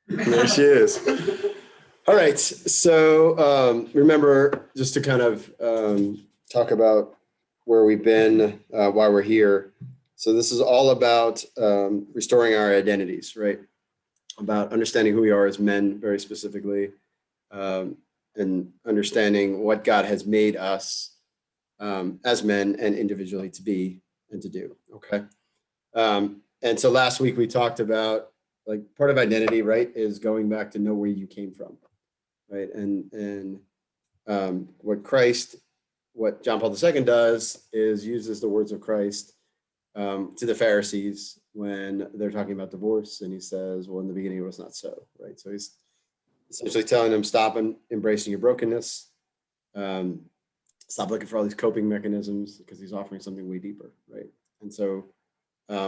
There she is. All right. So remember, just to kind of talk about where we've been, why we're here. So this is all about restoring our identities, right? About understanding who we are as men, very specifically, um, and understanding what God has made us as men and individually to be and to do. Okay. And so last week we talked about like part of identity, right, is going back to know where you came from, right? And what John Paul II does is uses the words of Christ to the Pharisees when they're talking about divorce, and he says, "Well, in the beginning it was not so," right? So he's essentially telling them, stop and embracing your brokenness, um, stop looking for all these coping mechanisms, because he's offering something way deeper, right? And so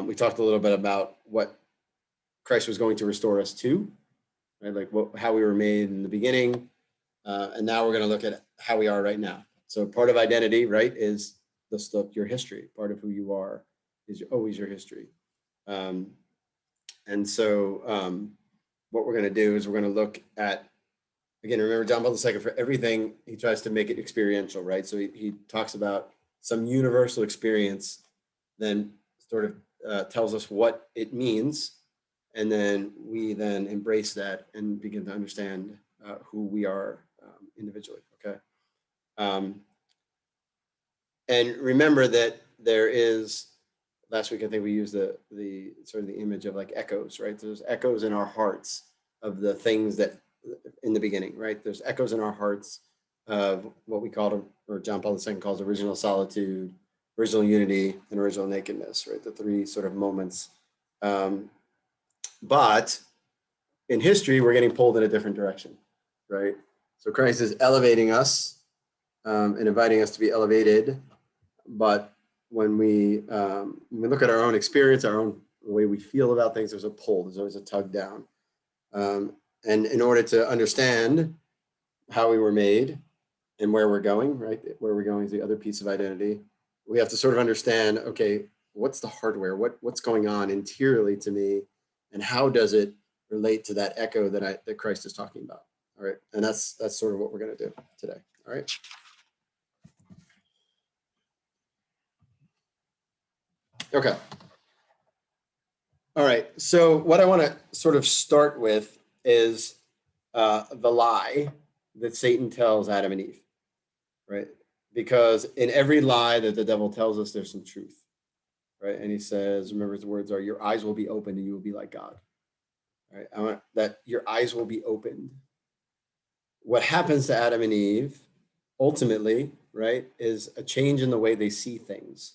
we talked a little bit about what Christ was going to restore us to, right? Like how we were made in the beginning, and now we're going to look at how we are right now. So part of identity, right, is the stuff, your history. Part of who you are is always your history. Um, and so what we're going to do is we're going to look at, again, remember John Paul II, for everything, he tries to make it experiential, right? So he talks about some universal experience, then sort of tells us what it means. And then we then embrace that and begin to understand who we are individually, okay? And remember that there is, last week I think we used the sort of the image of like echoes, right? There's echoes in our hearts of the things that in the beginning, right? There's echoes in our hearts of what we call, or John Paul II calls, original solitude, original unity, and original nakedness, right? The three sort of moments. But in history, we're getting pulled in a different direction, right? So Christ is elevating us and inviting us to be elevated. But when we look at our own experience, our own the way we feel about things, there's a pull, there's always a tug down. And in order to understand how we were made and where we're going, right? Where we're going is the other piece of identity. We have to sort of understand, okay, what's the hardware? What's going on interiorly to me, and how does it relate to that echo that Christ is talking about? All right, and that's sort of what we're going to do today. All right. Okay. All right. So what I want to sort of start with is the lie that Satan tells Adam and Eve, right? Because in every lie that the devil tells us, there's some truth, right? And he says, remember his words are, your eyes will be opened and you will be like God, right? I want that your eyes will be opened. What happens to Adam and Eve ultimately, right, is a change in the way they see things,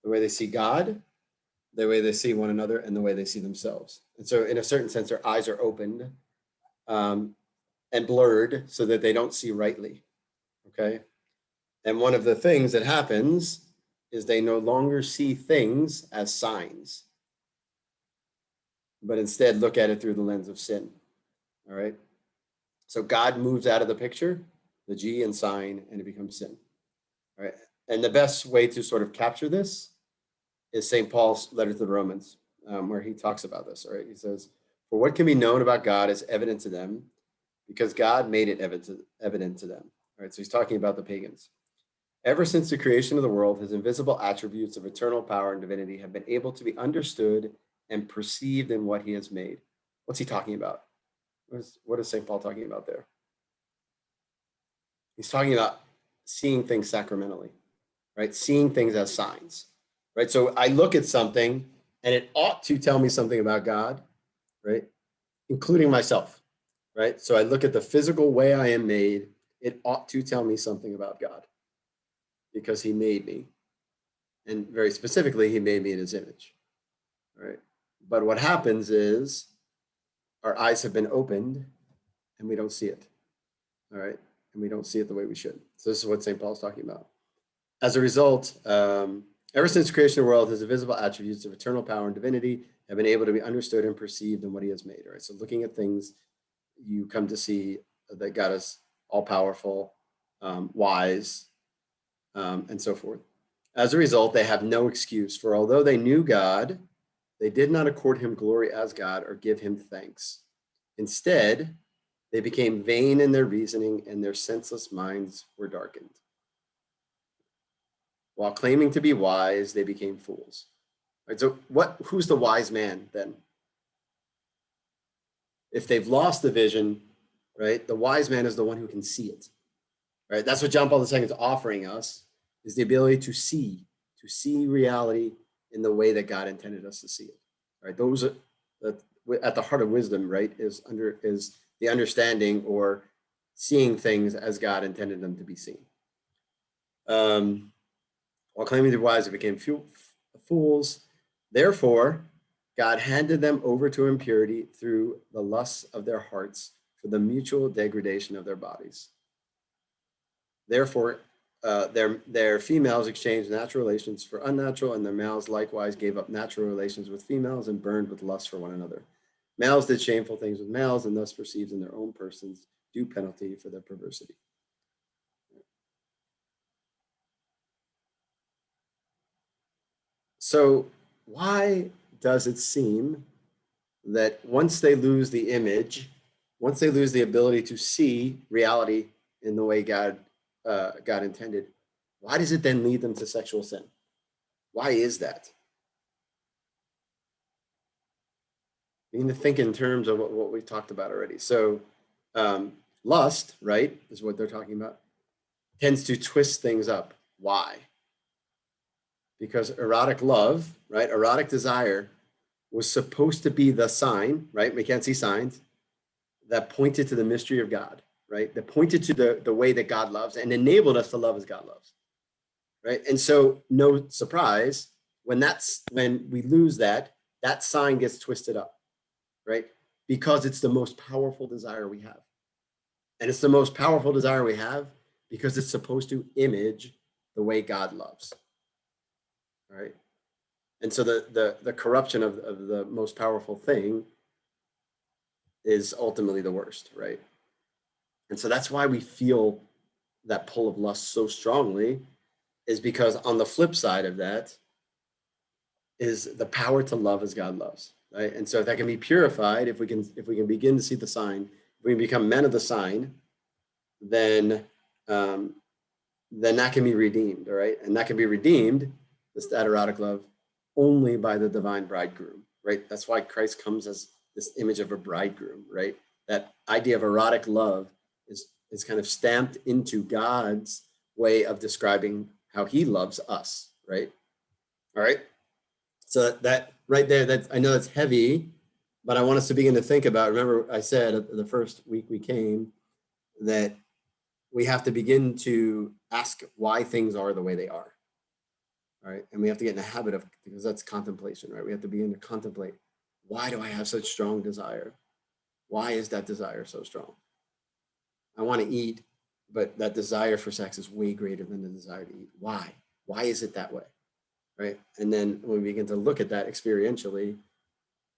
the way they see God, the way they see one another, and the way they see themselves. And so in a certain sense, their eyes are opened and blurred so that they don't see rightly, okay? And one of the things that happens is they no longer see things as signs, but instead look at it through the lens of sin, all right? So God moves out of the picture, the G and sign, and it becomes sin, all right? And the best way to sort of capture this is St. Paul's letter to the Romans, where he talks about this, all right? He says, for what can be known about God is evident to them because God made it evident to them, all right? So he's talking about the pagans. Ever since the creation of the world, his invisible attributes of eternal power and divinity have been able to be understood and perceived in what he has made. What's he talking about? What is St. Paul talking about there? He's talking about seeing things sacramentally, right? Seeing things as signs, right? So I look at something and it ought to tell me something about God, right? Including myself, right? So I look at the physical way I am made, it ought to tell me something about God because he made me. And very specifically, he made me in his image, right? But what happens is our eyes have been opened and we don't see it, all right? And we don't see it the way we should. So this is what St. Paul's talking about. As a result, ever since creation of the world, his invisible attributes of eternal power and divinity have been able to be understood and perceived in what he has made, all right? So looking at things, you come to see that God is all-powerful, wise, and so forth. As a result, they have no excuse, for although they knew God, they did not accord him glory as God or give him thanks. Instead, they became vain in their reasoning, and their senseless minds were darkened. While claiming to be wise, they became fools. Right, so who's the wise man then? If they've lost the vision, right, the wise man is the one who can see it. Right? That's what John Paul II is offering us, is the ability to see reality in the way that God intended us to see it. Right? Those are at the heart of wisdom, right, is the understanding or seeing things as God intended them to be seen. While claiming to be wise, they became fools. Therefore, God handed them over to impurity through the lusts of their hearts for the mutual degradation of their bodies. Therefore, their females exchanged natural relations for unnatural, and their males likewise gave up natural relations with females and burned with lust for one another. Males did shameful things with males, and thus received in their own persons due penalty for their perversity. So why does it seem that once they lose the image, once they lose the ability to see reality in the way God intended, why does it then lead them to sexual sin? Why is that? You need to think in terms of what we talked about already. So lust, right, is what they're talking about, tends to twist things up. Why? Because erotic love, right, erotic desire was supposed to be the sign, right? We can't see signs that pointed to the mystery of God, right? That pointed to the way that God loves and enabled us to love as God loves, right? And so no surprise, when we lose that sign gets twisted up, right? Because it's the most powerful desire we have. And it's the most powerful desire we have because it's supposed to image the way God loves, right? And so the corruption of the most powerful thing is ultimately the worst, right? And so that's why we feel that pull of lust so strongly, is because on the flip side of that is the power to love as God loves, right? And so if that can be purified, if we can begin to see the sign, if we can become men of the sign, then that can be redeemed, all right? And that can be redeemed, that erotic love, only by the divine bridegroom, right? That's why Christ comes as this image of a bridegroom, right? That idea of erotic love is kind of stamped into God's way of describing how he loves us, right? All right. So that right there, I know that's heavy, but I want us to begin to think about, remember I said the first week we came that we have to begin to ask why things are the way they are. All right. And we have to get in the habit of, because that's contemplation, right? We have to begin to contemplate, why do I have such strong desire? Why is that desire so strong? I want to eat, but that desire for sex is way greater than the desire to eat. Why? Why is it that way? Right? And then when we begin to look at that experientially,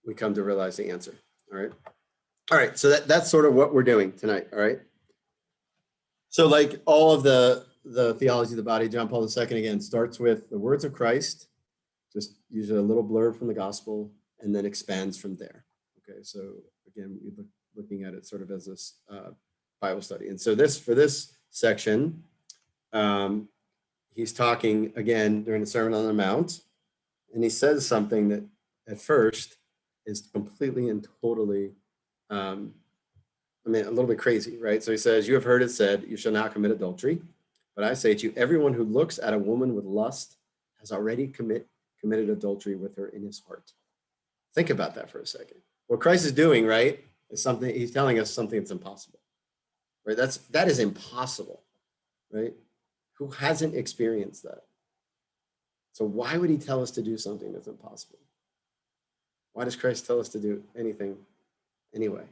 we come to realize the answer. All right. All right. So that's sort of what we're doing tonight. All right. So like all of the theology of the body, John Paul II again starts with the words of Christ, just usually a little blurb from the gospel, and then expands from there. Okay. So again, we're looking at it sort of as this Bible study. And so for this section, he's talking again during the Sermon on the Mount, and he says something that at first is completely and totally, a little bit crazy, right? So he says, "You have heard it said, you shall not commit adultery. But I say to you, everyone who looks at a woman with lust has already committed adultery with her in his heart." Think about that for a second. What Christ is doing, right, is something, he's telling us something that's impossible, right? That is impossible, right? Who hasn't experienced that? So why would he tell us to do something that's impossible? Why does Christ tell us to do anything anyway?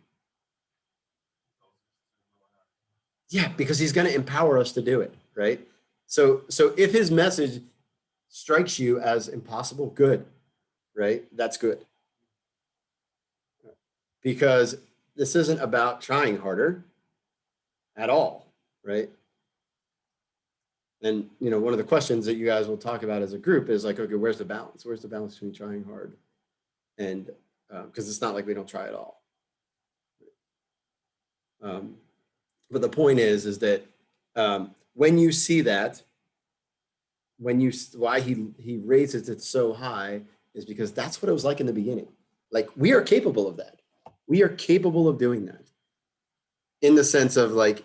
Yeah, because he's going to empower us to do it, right? So if his message strikes you as impossible, good, right? That's good. Because this isn't about trying harder at all, right? And, one of the questions that you guys will talk about as a group is like, okay, where's the balance? Where's the balance between trying hard and, because it's not like we don't try at all. But the point is that when you see that, why he raises it so high is because that's what it was like in the beginning. Like, we are capable of that. We are capable of doing that, in the sense of like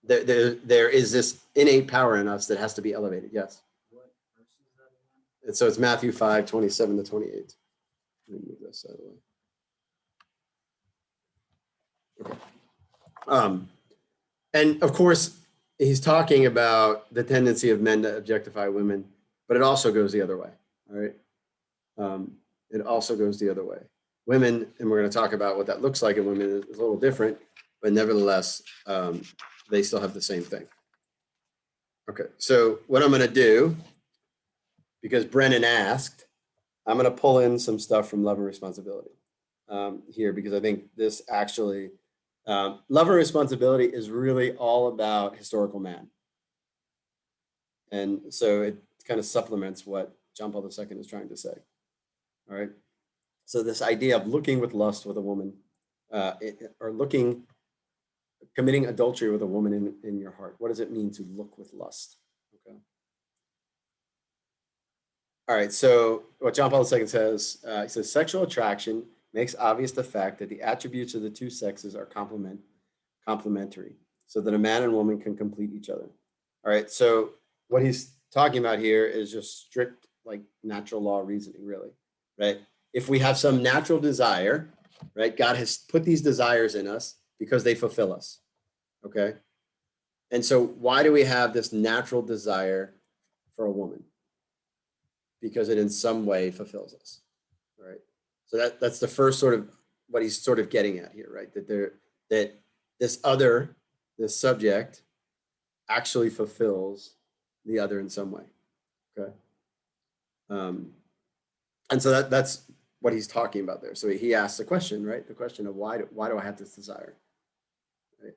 there is this innate power in us that has to be elevated. Yes. What verse is that again? And so it's Matthew 5:27-28. Let me move this out of the way. Okay. And of course, he's talking about the tendency of men to objectify women, but it also goes the other way. All right. It also goes the other way. Women, and we're going to talk about what that looks like in women, is a little different, but nevertheless, they still have the same thing. Okay, so what I'm going to do, because Brennan asked, I'm going to pull in some stuff from Love and Responsibility here, because I think this actually, Love and Responsibility is really all about historical man. And so it kind of supplements what John Paul II is trying to say. All right. So this idea of looking with lust with a woman, or committing adultery with a woman in your heart. What does it mean to look with lust? Okay. All right. So what John Paul II says, he says, sexual attraction makes obvious the fact that the attributes of the two sexes are complementary, so that a man and woman can complete each other. All right. So what he's talking about here is just strict, like, natural law reasoning, really, right? If we have some natural desire, right, God has put these desires in us because they fulfill us, okay? And so why do we have this natural desire for a woman? Because it in some way fulfills us, right? So that's the first sort of what he's sort of getting at here, right? That this subject actually fulfills the other in some way, okay? And so that's what he's talking about there. So he asks the question, right? The question of why do I have this desire, right?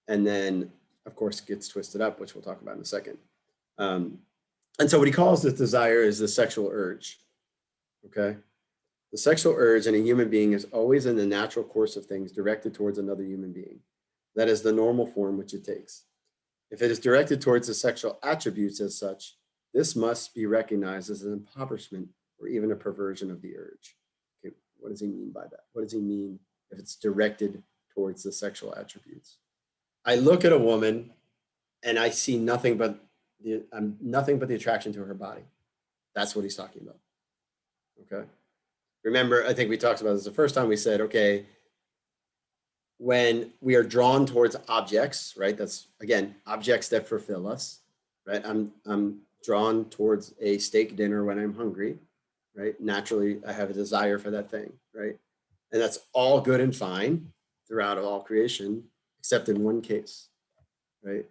And then, of course, it gets twisted up, which we'll talk about in a second. And so what he calls this desire is the sexual urge, okay? The sexual urge in a human being is always in the natural course of things directed towards another human being. That is the normal form which it takes. If it is directed towards the sexual attributes as such, this must be recognized as an impoverishment or even a perversion of the urge. Okay, what does he mean by that? What does he mean if it's directed towards the sexual attributes? I look at a woman and I see nothing but the attraction to her body. That's what he's talking about. Okay. Remember, I think we talked about this the first time. We said, okay, when we are drawn towards objects, right? That's, again, objects that fulfill us, right? I'm drawn towards a steak dinner when I'm hungry, right? Naturally, I have a desire for that thing, right? And that's all good and fine throughout all creation, except in one case, right?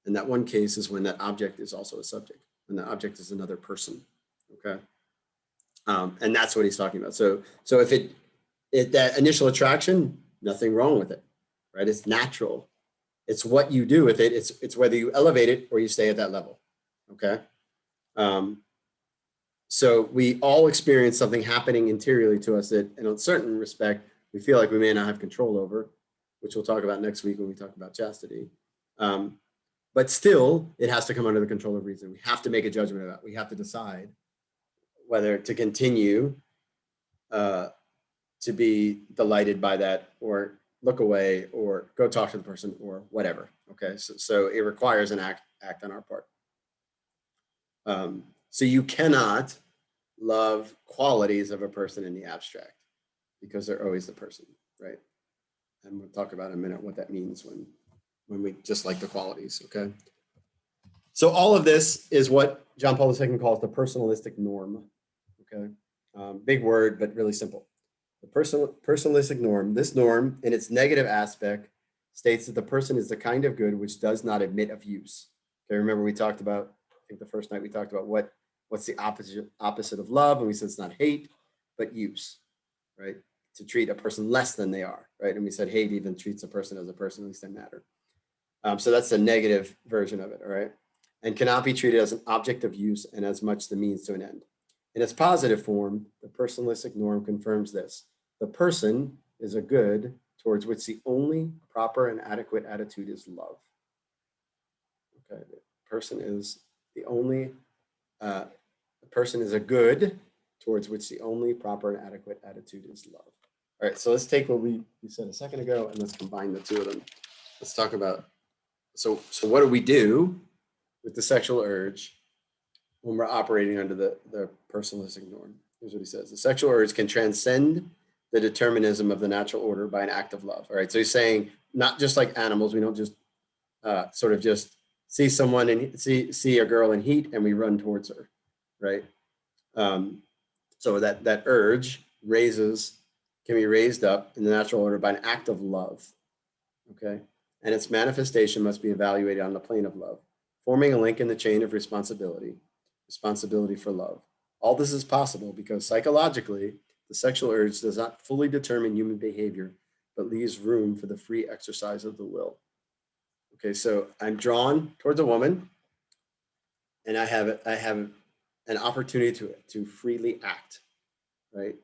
And that one case is when that object is also a subject, when the object is another person, okay? And that's what he's talking about. So if that initial attraction, nothing wrong with it, right? It's natural. It's what you do with it. It's whether you elevate it or you stay at that level, okay? So we all experience something happening interiorly to us that, in a certain respect, we feel like we may not have control over, which we'll talk about next week when we talk about chastity. But still, it has to come under the control of reason. We have to make a judgment about it. We have to decide whether to continue to be delighted by that, or look away, or go talk to the person, or whatever. Okay, so it requires an act on our part. So you cannot love qualities of a person in the abstract, because they're always the person, right? And we'll talk about in a minute what that means when we just like the qualities, okay? So all of this is what John Paul II calls the personalistic norm, okay? Big word, but really simple. The personalistic norm, this norm in its negative aspect states that the person is the kind of good which does not admit of use. Okay, remember we talked about, I think the first night we talked about what's the opposite of love, and we said it's not hate, but use, right? To treat a person less than they are, right? And we said hate even treats a person as a person, at least they matter. So that's the negative version of it, all right? And cannot be treated as an object of use and as much the means to an end. In its positive form, the personalistic norm confirms this. The person is a good towards which the only proper and adequate attitude is love. Okay, the person is the only, the person is a good towards which the only proper and adequate attitude is love. All right, so let's take what we said a second ago and let's combine the two of them. Let's talk about, so what do we do with the sexual urge when we're operating under the personalistic norm? Here's what he says. The sexual urge can transcend the determinism of the natural order by an act of love. All right, so he's saying not just like animals, we don't just sort of just see someone and see a girl in heat and we run towards her, right? So that urge can be raised up in the natural order by an act of love, okay? And its manifestation must be evaluated on the plane of love, forming a link in the chain of responsibility for love. All this is possible because psychologically, the sexual urge does not fully determine human behavior, but leaves room for the free exercise of the will. Okay, so I'm drawn towards a woman, and I have an opportunity to freely act, right,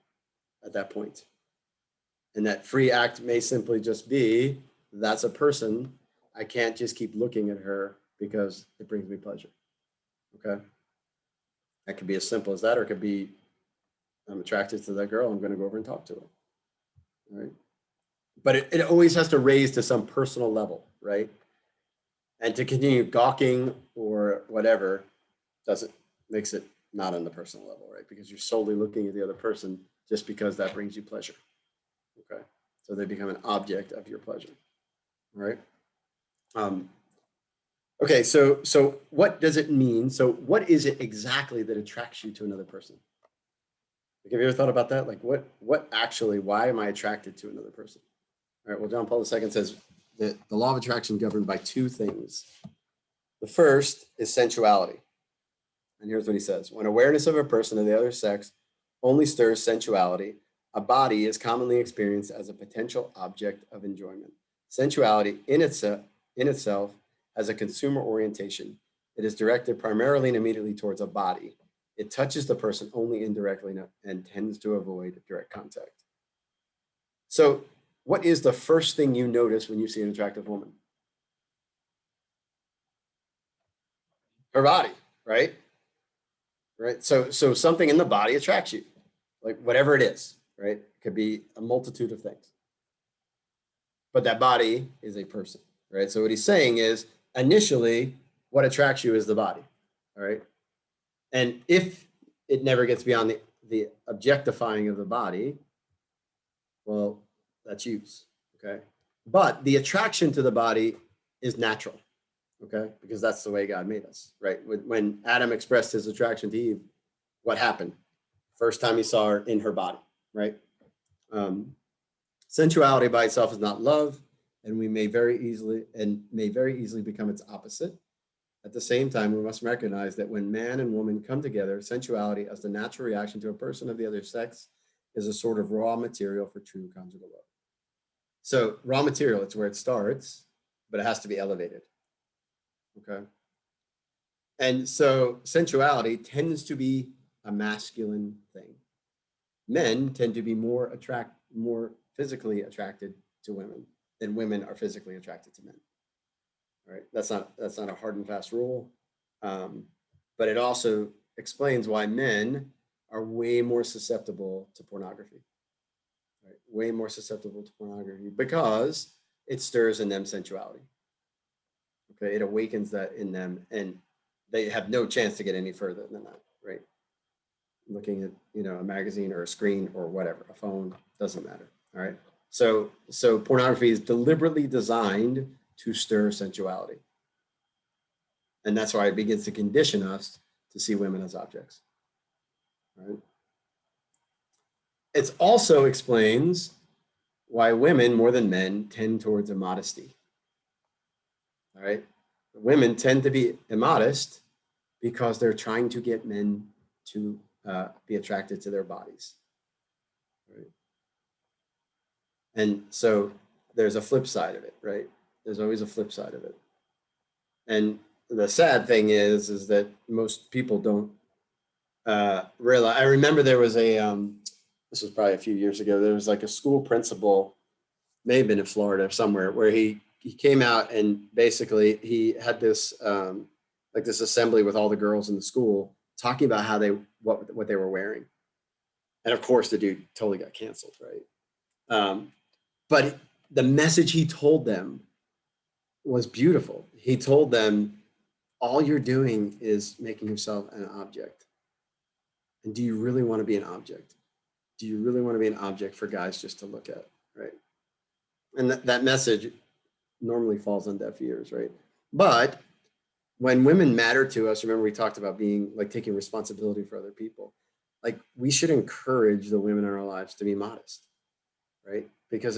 at that point. And that free act may simply just be, that's a person. I can't just keep looking at her because it brings me pleasure. Okay. That could be as simple as that, or it could be, I'm attracted to that girl, I'm going to go over and talk to her. All right. But it always has to raise to some personal level, right? And to continue gawking or whatever makes it not on the personal level, right? Because you're solely looking at the other person just because that brings you pleasure. Okay. So they become an object of your pleasure. All right. Okay, so what does it mean? So what is it exactly that attracts you to another person? Like, have you ever thought about that? Like what actually, why am I attracted to another person? All right, well, John Paul II says that the law of attraction is governed by two things. The first is sensuality. And here's what he says. When awareness of a person of the other sex only stirs sensuality, a body is commonly experienced as a potential object of enjoyment. Sensuality in itself has a consumer orientation. It is directed primarily and immediately towards a body. It touches the person only indirectly and tends to avoid direct contact. So what is the first thing you notice when you see an attractive woman? Her body, right? Right. So something in the body attracts you, like whatever it is, right? It could be a multitude of things. But that body is a person, right? So what he's saying is initially what attracts you is the body, all right? And if it never gets beyond the objectifying of the body, well, that's use, okay? But the attraction to the body is natural, okay? Because that's the way God made us, right? When Adam expressed his attraction to Eve, what happened? First time he saw her in her body, right? Sensuality by itself is not love, and may very easily become its opposite. At the same time, we must recognize that when man and woman come together, sensuality as the natural reaction to a person of the other sex is a sort of raw material for true conjugal love. So raw material, it's where it starts, but it has to be elevated. Okay. And so sensuality tends to be a masculine thing. Men tend to be more physically attracted to women than women are physically attracted to men. All right, that's not a hard and fast rule, but it also explains why men are way more susceptible to pornography. Right? Way more susceptible to pornography because it stirs in them sensuality. Okay, it awakens that in them, and they have no chance to get any further than that. Right? Looking at a magazine or a screen or whatever, a phone, doesn't matter. All right. So pornography is deliberately designed to stir sensuality. And that's why it begins to condition us to see women as objects. Right? It also explains why women more than men tend towards immodesty. All right. Women tend to be immodest because they're trying to get men to be attracted to their bodies. Right? And so there's a flip side of it, right? There's always a flip side of it. And the sad thing is that most people don't realize. I remember there was this was probably a few years ago, there was like a school principal may have been in Florida somewhere, where he came out and basically he had this like this assembly with all the girls in the school talking about how what they were wearing, and of course the dude totally got canceled, right? But the message he told them was beautiful. He told them, all you're doing is making yourself an object. And do you really want to be an object? Do you really want to be an object for guys just to look at, right? And that message normally falls on deaf ears, right? But when women matter to us, remember we talked about being like taking responsibility for other people. Like we should encourage the women in our lives to be modest, right? Because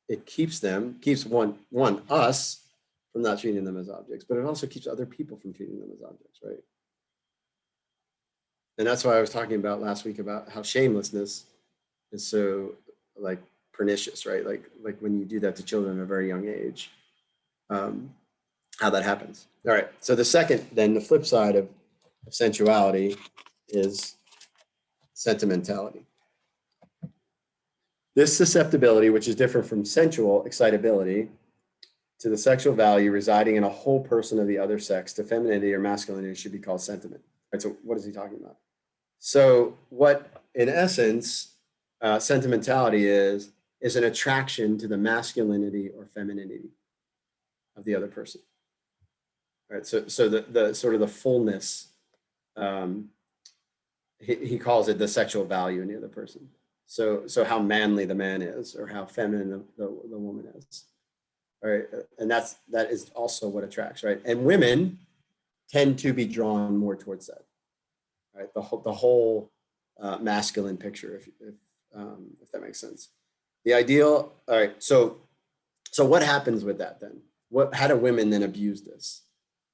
it keeps us from not treating them as objects, but it also keeps other people from treating them as objects, right? And that's why I was talking about last week about how shamelessness is so like pernicious, right? Like when you do that to children at a very young age, how that happens. All right. So the second, then the flip side of sensuality is sentimentality. This susceptibility, which is different from sensual excitability, to the sexual value residing in a whole person of the other sex, to femininity or masculinity, should be called sentiment. Right, so what is he talking about? So what, in essence, sentimentality is an attraction to the masculinity or femininity of the other person. Right. So the sort of the fullness, he calls it the sexual value in the other person. So how manly the man is, or how feminine the woman is. All right. And that is also what attracts, right? And women tend to be drawn more towards that, right? The whole masculine picture, if that makes sense. The ideal. All right. So what happens with that then? How do women then abuse this?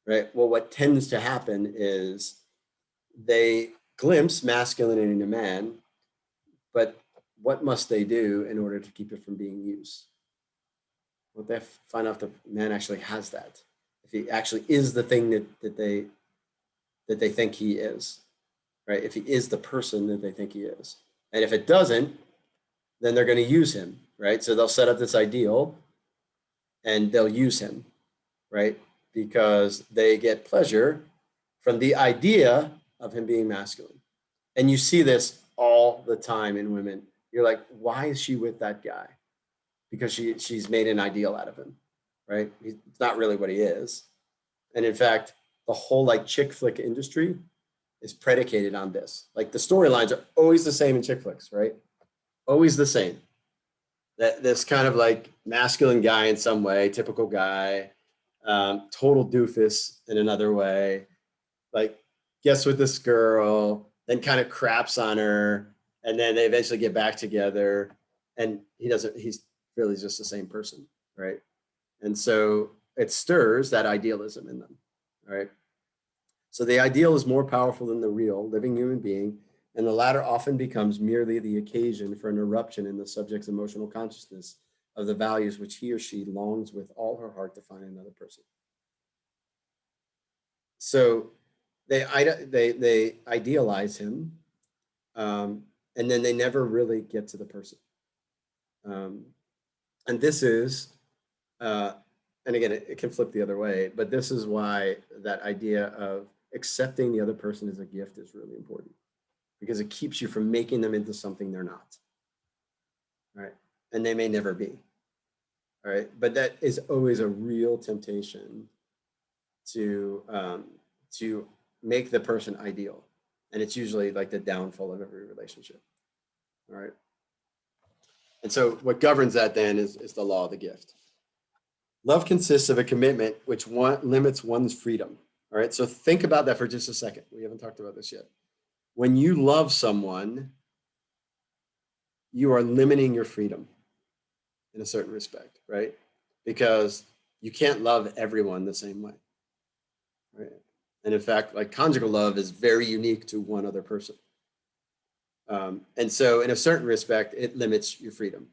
Right. Well, what tends to happen is they glimpse masculinity in a man, but what must they do in order to keep it from being used? Well, they find out the man actually has that. If he actually is the thing that they think he is, right? If he is the person that they think he is, and if it doesn't, then they're going to use him, right? So they'll set up this ideal, and they'll use him, right? Because they get pleasure from the idea of him being masculine. And you see this all the time in women. You're like, why is she with that guy? Because she's made an ideal out of him, right? He's not really what he is. And in fact, the whole like chick flick industry is predicated on this. Like the storylines are always the same in chick flicks, right? Always the same. That this kind of like masculine guy in some way, typical guy, total doofus in another way, like gets with this girl, then kind of craps on her, and then they eventually get back together, and he's really just the same person, right? And so it stirs that idealism in them, right? So the ideal is more powerful than the real living human being, and the latter often becomes merely the occasion for an eruption in the subject's emotional consciousness of the values which he or she longs with all her heart to find in another person. So they idealize him, and then they never really get to the person. And this is, and again, it can flip the other way, but this is why that idea of accepting the other person as a gift is really important, because it keeps you from making them into something they're not, right? And they may never be, all right? But that is always a real temptation to make the person ideal. And it's usually like the downfall of every relationship, all right? And so what governs that then is the law of the gift. Love consists of a commitment which limits one's freedom. All right, so think about that for just a second. We haven't talked about this yet. When you love someone, you are limiting your freedom in a certain respect, right? Because you can't love everyone the same way, right? And in fact, like conjugal love is very unique to one other person. And so in a certain respect, it limits your freedom,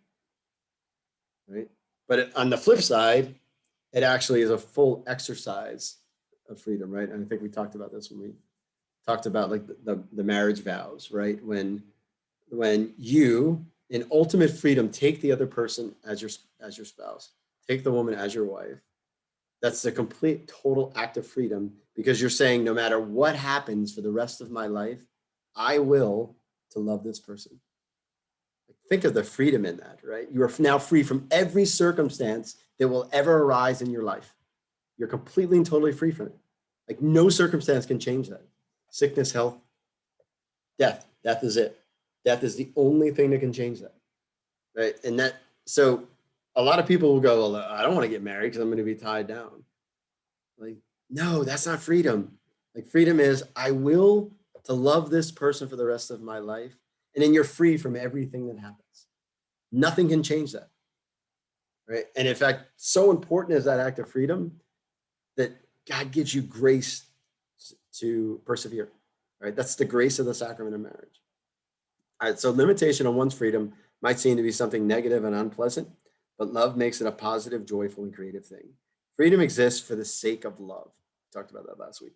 right? But on the flip side, it actually is a full exercise of freedom, right? And I think we talked about this when we talked about like the marriage vows, right? When you in ultimate freedom, take the other person as your spouse, take the woman as your wife. That's the complete total act of freedom, because you're saying no matter what happens for the rest of my life, I will to love this person. Think of the freedom in that, right? You are now free from every circumstance that will ever arise in your life. You're completely and totally free from it. Like no circumstance can change that. Sickness, health, death. Death is it. Death is the only thing that can change that, right? And that, so a lot of people will go, well, I don't want to get married because I'm going to be tied down. Like, no, that's not freedom. Like freedom is, I will to love this person for the rest of my life. And then you're free from everything that happens. Nothing can change that, right? And in fact, so important is that act of freedom that God gives you grace to persevere, right? That's the grace of the sacrament of marriage. All right, so limitation on one's freedom might seem to be something negative and unpleasant, but love makes it a positive, joyful, and creative thing. Freedom exists for the sake of love. We talked about that last week.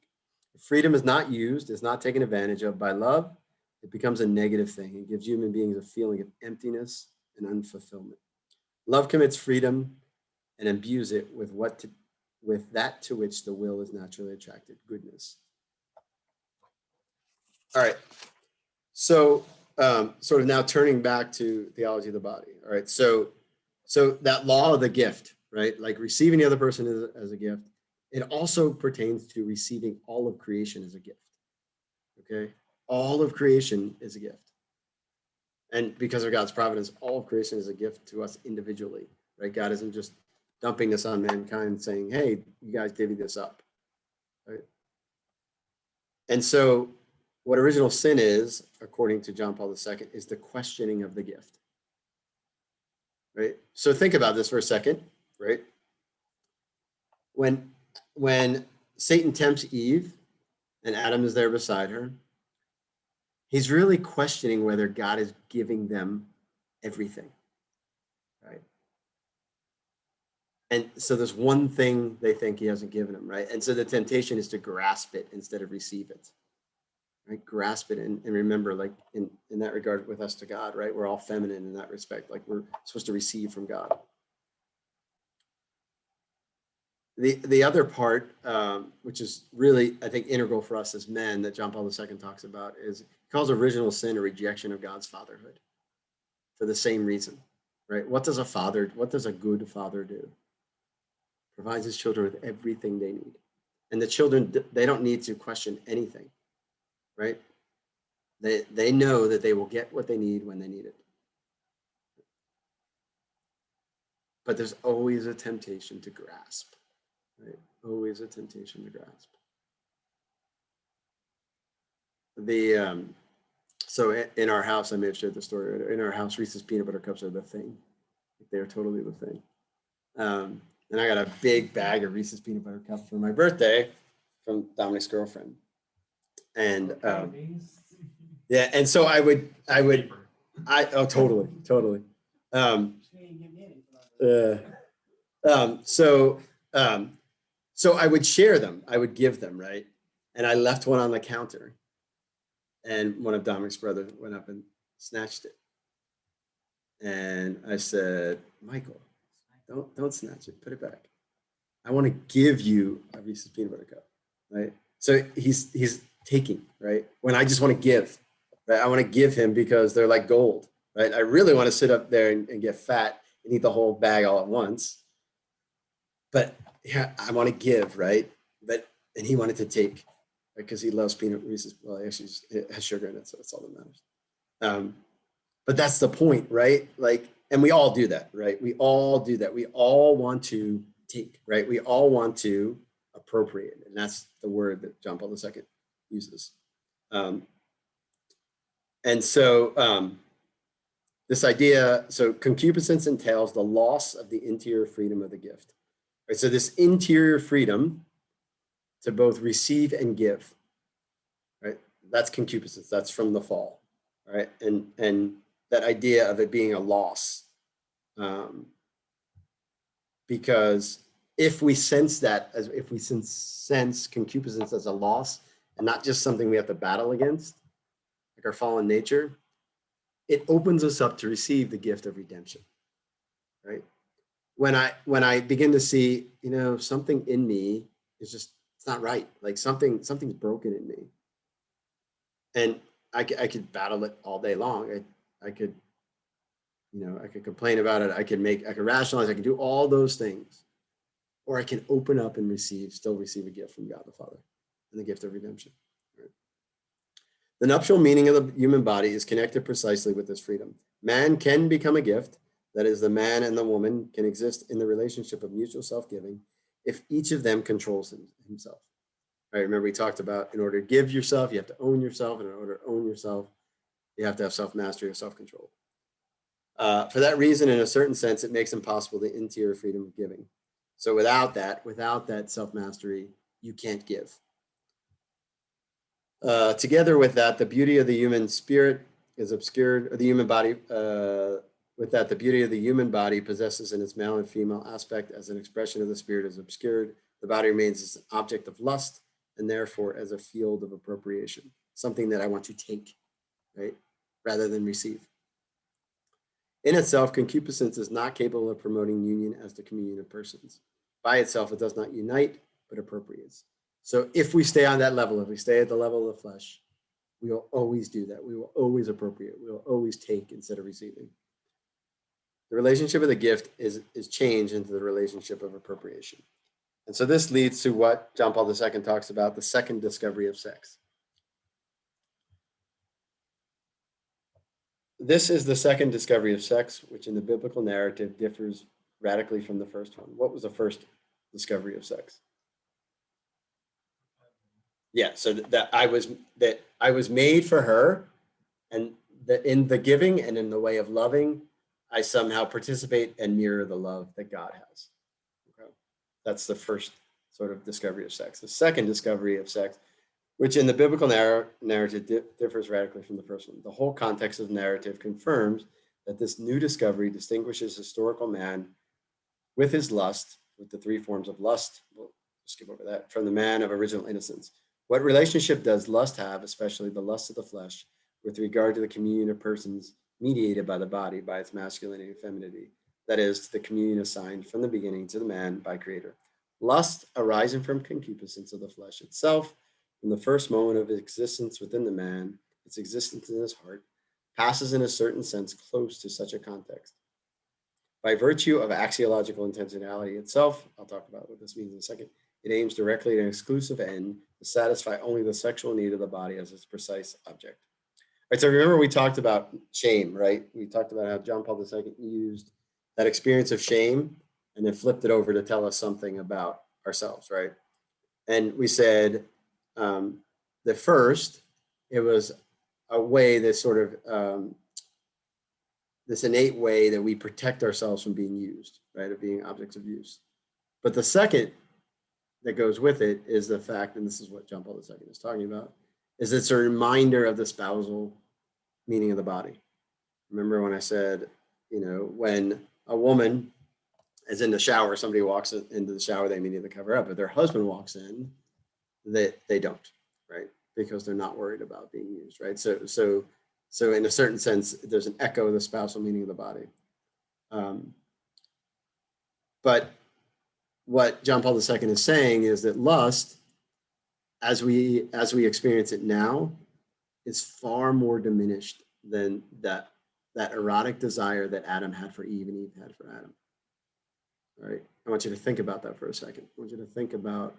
If freedom is not used, is not taken advantage of by love, it becomes a negative thing. It gives human beings a feeling of emptiness and unfulfillment. Love commits freedom and imbues it with with that to which the will is naturally attracted, goodness. All right. So sort of now turning back to theology of the body. All right. So that law of the gift, right? Like receiving the other person as a gift, it also pertains to receiving all of creation as a gift. Okay. All of creation is a gift. And because of God's providence, all of creation is a gift to us individually, right? God isn't just dumping this on mankind saying, hey, you guys divvy this up, right? And so what original sin is, according to John Paul II, is the questioning of the gift, right? So think about this for a second, right? When Satan tempts Eve and Adam is there beside her, he's really questioning whether God is giving them everything, right? And so there's one thing they think he hasn't given them, right? And so the temptation is to grasp it instead of receive it, right? Grasp it and remember, like in that regard with us to God, right? We're all feminine in that respect. Like we're supposed to receive from God. The other part, which is really, I think, integral for us as men that John Paul II talks about is he calls original sin a rejection of God's fatherhood for the same reason, right? What does a good father do? Provides his children with everything they need. And the children, they don't need to question anything, right? They know that they will get what they need when they need it. But there's always a temptation to grasp, right? Always a temptation to grasp. So in our house, I may have shared the story. In our house, Reese's peanut butter cups are the thing. They're totally the thing. And I got a big bag of Reese's peanut butter cups for my birthday from Dominic's girlfriend. And yeah, and so I would totally. So I would share them. I would give them, right? And I left one on the counter. And one of Dominic's brothers went up and snatched it. And I said, Michael, don't snatch it. Put it back. I want to give you a Reese's peanut butter cup, right? So he's taking, right? When I just want to give, right? I want to give him because they're like gold, right? I really want to sit up there and get fat and eat the whole bag all at once. But yeah, I want to give, right? And he wanted to take, because he loves peanut Reese's. Well, actually, it has sugar in it, so that's all that matters. But that's the point, right? Like, and we all do that, right? We all do that. We all want to take, right? We all want to appropriate, and that's the word that John Paul II uses. And so this idea, so concupiscence entails the loss of the interior freedom of the gift. Right? So this interior freedom to both receive and give, right? That's concupiscence. That's from the fall, right? And that idea of it being a loss, because if we sense concupiscence as a loss and not just something we have to battle against, like our fallen nature, it opens us up to receive the gift of redemption, right? When I begin to see, something in me is just, it's not right. Like something's broken in me. And I could battle it all day long. I could, I could complain about it. I could rationalize, I can do all those things. Or I can open up and still receive a gift from God the Father and the gift of redemption. Right? The nuptial meaning of the human body is connected precisely with this freedom. Man can become a gift. That is, the man and the woman can exist in the relationship of mutual self-giving if each of them controls himself. Right? Remember, we talked about in order to give yourself, you have to own yourself. And in order to own yourself, you have to have self-mastery or self-control. For that reason, in a certain sense, it makes impossible the interior freedom of giving. So without that self-mastery, you can't give. Together with that, the beauty of the human spirit is obscured, or the human body, with that, the beauty of the human body possesses in its male and female aspect as an expression of the spirit is obscured. The body remains as an object of lust and therefore as a field of appropriation, something that I want to take, right, rather than receive. In itself, concupiscence is not capable of promoting union as the communion of persons. By itself, it does not unite, but appropriates. So if we stay on that level, if we stay at the level of the flesh, we will always do that. We will always appropriate. We will always take instead of receiving. The relationship of the gift is changed into the relationship of appropriation. And so this leads to what John Paul II talks about, the second discovery of sex. This is the second discovery of sex, which in the biblical narrative differs radically from the first one. What was the first discovery of sex? Yeah, so that I was made for her, and that in the giving and in the way of loving, I somehow participate and mirror the love that God has. Okay? That's the first sort of discovery of sex. The second discovery of sex, which in the biblical narrative differs radically from the first one. The whole context of the narrative confirms that this new discovery distinguishes historical man with his lust, with the three forms of lust, we'll skip over that, from the man of original innocence. What relationship does lust have, especially the lust of the flesh, with regard to the communion of persons mediated by the body, by its masculinity and femininity? That is, to the communion assigned from the beginning to the man by Creator. Lust arising from concupiscence of the flesh itself, from the first moment of existence within the man, its existence in his heart, passes in a certain sense close to such a context. By virtue of axiological intentionality itself, I'll talk about what this means in a second, it aims directly at an exclusive end to satisfy only the sexual need of the body as its precise object. All right, so remember we talked about shame, right? We talked about how John Paul II used that experience of shame and then flipped it over to tell us something about ourselves, right? And we said that first, it was a way that sort of this innate way that we protect ourselves from being used, right, of being objects of use. But the second that goes with it is the fact, and this is what John Paul II is talking about, is it's a reminder of the spousal meaning of the body. Remember when I said, when a woman is in the shower, somebody walks into the shower, they immediately cover up. If their husband walks in, they don't, right? Because they're not worried about being used, right? So in a certain sense, there's an echo of the spousal meaning of the body. But what John Paul II is saying is that lust, as we experience it now, is far more diminished than that erotic desire that Adam had for Eve and Eve had for Adam. All right, I want you to think about that for a second. I want you to think about,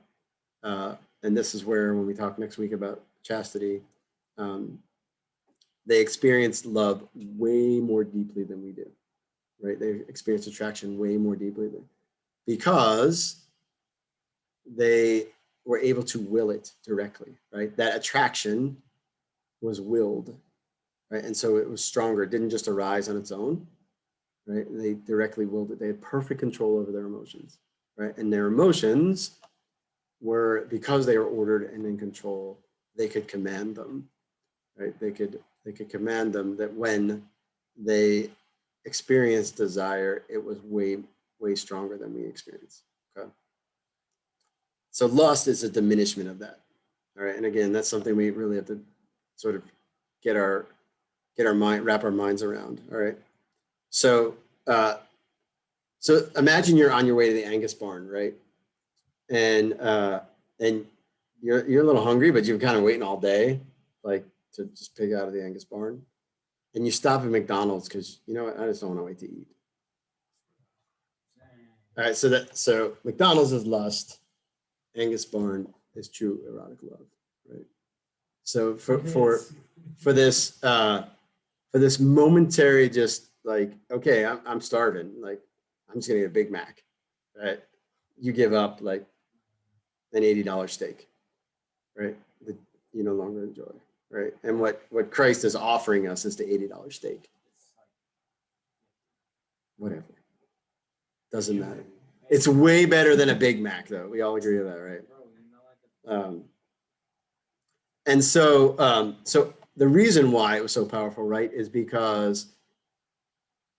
and this is where when we talk next week about chastity, they experienced love way more deeply than we do, right? They experienced attraction way more deeply because they were able to will it directly, right? That attraction was willed, right? And so it was stronger. It didn't just arise on its own, right? They directly willed it. They had perfect control over their emotions, right? And their emotions were, because they were ordered and in control, they could command them, right? They could command them that when they experienced desire, it was way stronger than we experience. Okay. So lust is a diminishment of that. All right. And again, that's something we really have to sort of get wrap our minds around. All right. So so imagine you're on your way to the Angus barn, right? And you're a little hungry, but you've kind of waiting all day, like to just pick out of the Angus barn. And you stop at McDonald's because you know what, I just don't want to wait to eat. All right, so McDonald's is lust, Angus barn is true erotic love, right? So for this momentary, just like, okay, I'm starving, like I'm just gonna get a Big Mac, right? You give up like an $80 steak, right? That you no longer enjoy, right? And what Christ is offering us is the $80 steak. Whatever, doesn't matter. It's way better than a Big Mac, though. We all agree with that, right? And so the reason why it was so powerful, right, is because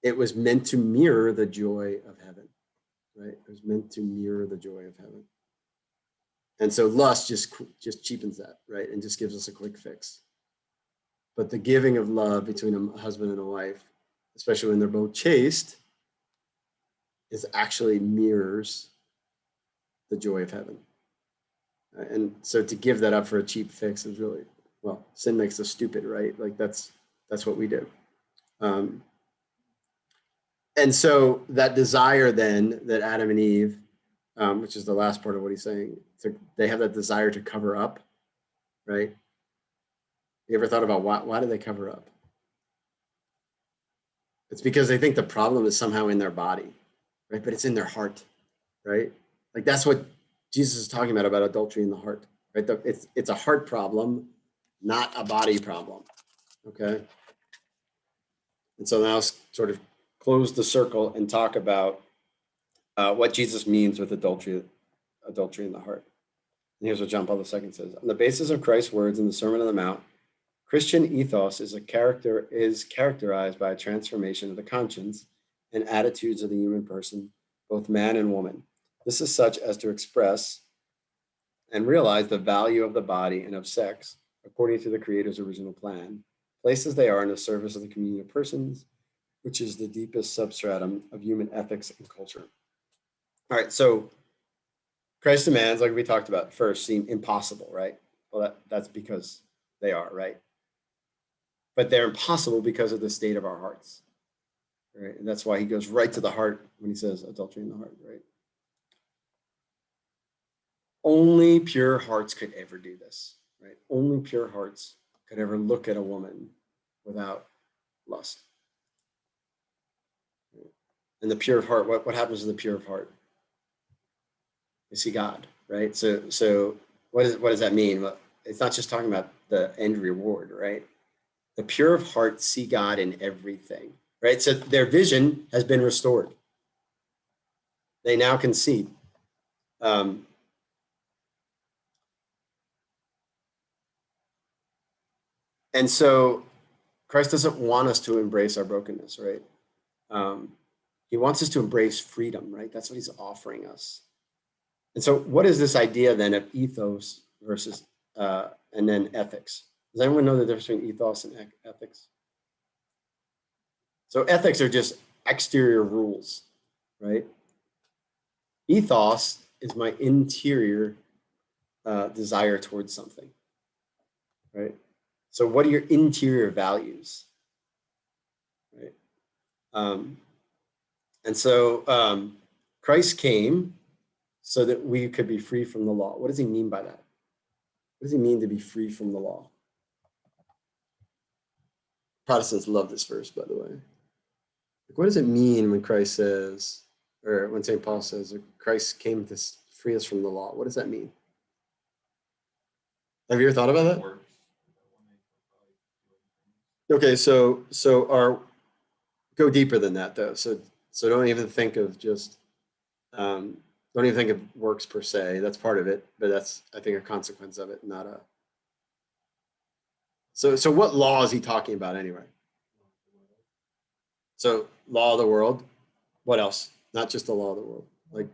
it was meant to mirror the joy of heaven, right? It was meant to mirror the joy of heaven. And so lust just cheapens that, right, and just gives us a quick fix. But the giving of love between a husband and a wife, especially when they're both chaste, is actually mirrors the joy of heaven. And so to give that up for a cheap fix is really, well, sin makes us stupid, right? Like that's what we do. And so that desire then that Adam and Eve, which is the last part of what he's saying, they have that desire to cover up, right? You ever thought about why do they cover up? It's because they think the problem is somehow in their body, right? But it's in their heart, right? Like that's what Jesus is talking about adultery in the heart, right? It's a heart problem, not a body problem, okay? And so now let's sort of close the circle and talk about what Jesus means with adultery in the heart. And here's what John Paul II says: on the basis of Christ's words in the Sermon on the Mount, Christian ethos is characterized by a transformation of the conscience and attitudes of the human person, both man and woman. This is such as to express and realize the value of the body and of sex according to the Creator's original plan, placed as they are in the service of the communion of persons, which is the deepest substratum of human ethics and culture. All right, so Christ's demands, like we talked about first, seem impossible, right? Well, that's because they are, right? But they're impossible because of the state of our hearts, right? And that's why he goes right to the heart when he says adultery in the heart, right? Only pure hearts could ever do this, right? Only pure hearts could ever look at a woman without lust. And the pure of heart, what happens to the pure of heart? You see God, right? So what does that mean? Well, it's not just talking about the end reward, right? The pure of heart see God in everything, right? So their vision has been restored. They now can see. And so Christ doesn't want us to embrace our brokenness, right? He wants us to embrace freedom, right? That's what he's offering us. And so what is this idea then of ethos versus, and then ethics? Does anyone know the difference between ethos and ethics? So ethics are just exterior rules, right? Ethos is my interior desire towards something, right? So what are your interior values, right? And so Christ came so that we could be free from the law. What does he mean by that? What does he mean to be free from the law? Protestants love this verse, by the way. Like, what does it mean when Christ says, or when St. Paul says, Christ came to free us from the law? What does that mean? Have you ever thought about that? Okay, so go deeper than that though. So don't even think of just don't even think of works per se. That's part of it, but that's, I think, a consequence of it, not a. So what law is he talking about anyway? So law of the world. What else? Not just the law of the world. Like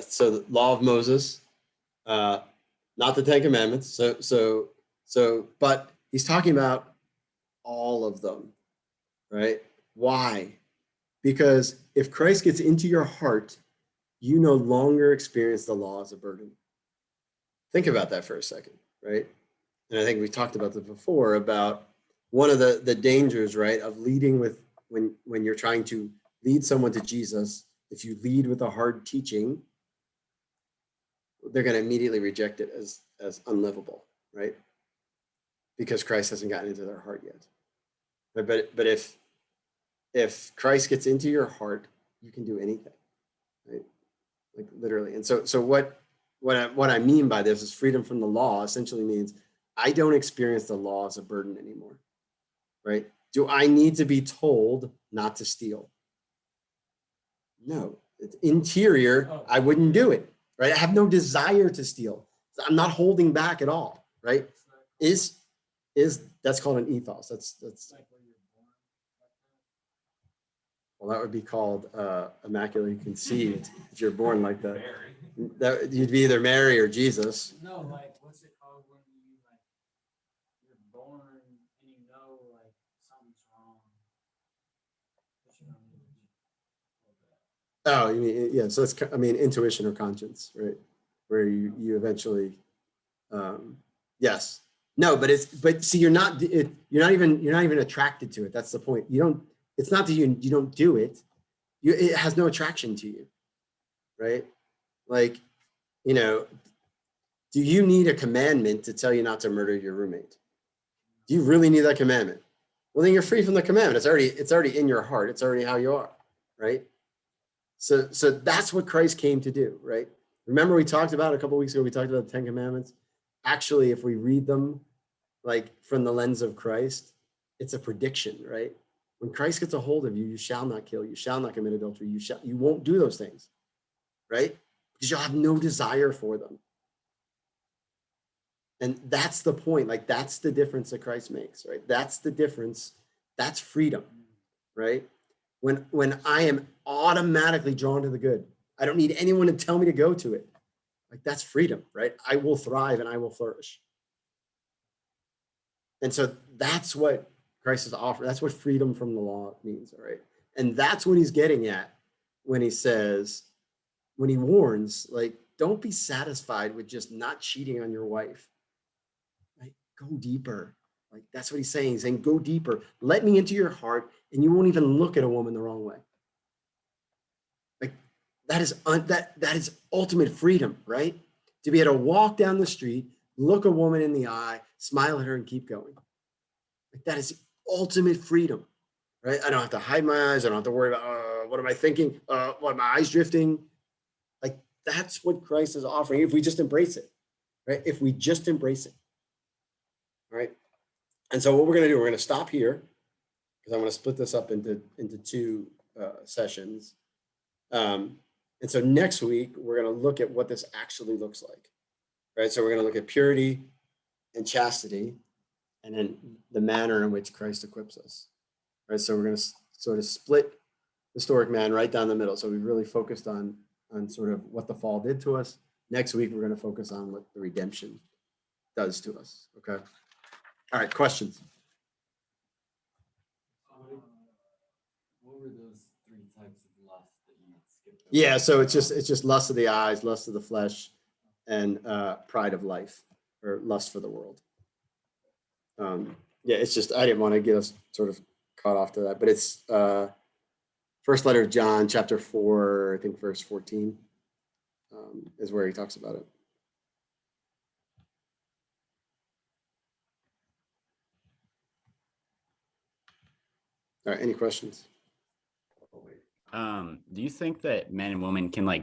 so the law of Moses, not the Ten Commandments. But He's talking about all of them, right? Why? Because if Christ gets into your heart, you no longer experience the law as a burden. Think about that for a second, right? And I think we talked about this before about one of the dangers, right, of leading with when you're trying to lead someone to Jesus. If you lead with a hard teaching, they're going to immediately reject it as unlivable, right? Because Christ hasn't gotten into their heart yet. But if Christ gets into your heart, you can do anything, right? Like literally. And so what I mean by this is freedom from the law essentially means I don't experience the law as a burden anymore, right? Do I need to be told not to steal? No. It's interior, I wouldn't do it, right? I have no desire to steal. I'm not holding back at all, right? Is that's called an ethos. That's Like when you're born like well, that would be called immaculately conceived if you're born like that. That you'd be either Mary or Jesus. that. No, like what's it called when you like you're born and you know like something's wrong, but you don't need to be told that. Oh, you mean yeah? So it's I mean intuition or conscience, right? Where you eventually, yes, no, but see you're not you're not even attracted to it. That's the point. You don't. It's not that you don't do it. It has no attraction to you, right? Like, you know, do you need a commandment to tell you not to murder your roommate? Do you really need that commandment? Well, then you're free from the commandment. It's already in your heart. It's already how you are, right? So that's what Christ came to do, right? Remember we talked about a couple of weeks ago, we talked about the 10 Commandments. Actually, if we read them like from the lens of Christ, it's a prediction, right? When Christ gets a hold of you, you shall not kill, you shall not commit adultery, you won't do those things, right? Because you'll have no desire for them. And that's the point. Like that's the difference that Christ makes, right? That's the difference. That's freedom, right? When I am automatically drawn to the good, I don't need anyone to tell me to go to it. Like that's freedom, right? I will thrive and I will flourish. And so that's what Christ is offering. That's what freedom from the law means, all right? And that's what he's getting at when he says, when he warns, like, don't be satisfied with just not cheating on your wife. Like, go deeper. Like, that's what he's saying. He's saying, go deeper. Let me into your heart, and you won't even look at a woman the wrong way. Like, that is ultimate freedom, right? To be able to walk down the street, look a woman in the eye, smile at her, and keep going. Like, that is ultimate freedom, right? I don't have to hide my eyes. I don't have to worry about what am I thinking? What my eyes drifting? Like, that's what Christ is offering if we just embrace it, right? If we just embrace it, right? And so what we're going to do, we're going to stop here because I'm going to split this up into two sessions. And so next week, we're going to look at what this actually looks like, right? So we're going to look at purity and chastity and then the manner in which Christ equips us, right? So we're going to sort of split historic man right down the middle. So we've really focused on sort of what the fall did to us. Next week, we're going to focus on what the redemption does to us, okay? All right, questions? What were those three types of lust that you skipped over? Yeah, so it's just lust of the eyes, lust of the flesh, and pride of life, or lust for the world. Yeah, it's just I didn't want to get us sort of caught off to that, but it's first letter of John, chapter 4, I think verse 14, is where he talks about it. All right, any questions? Do you think that men and women can like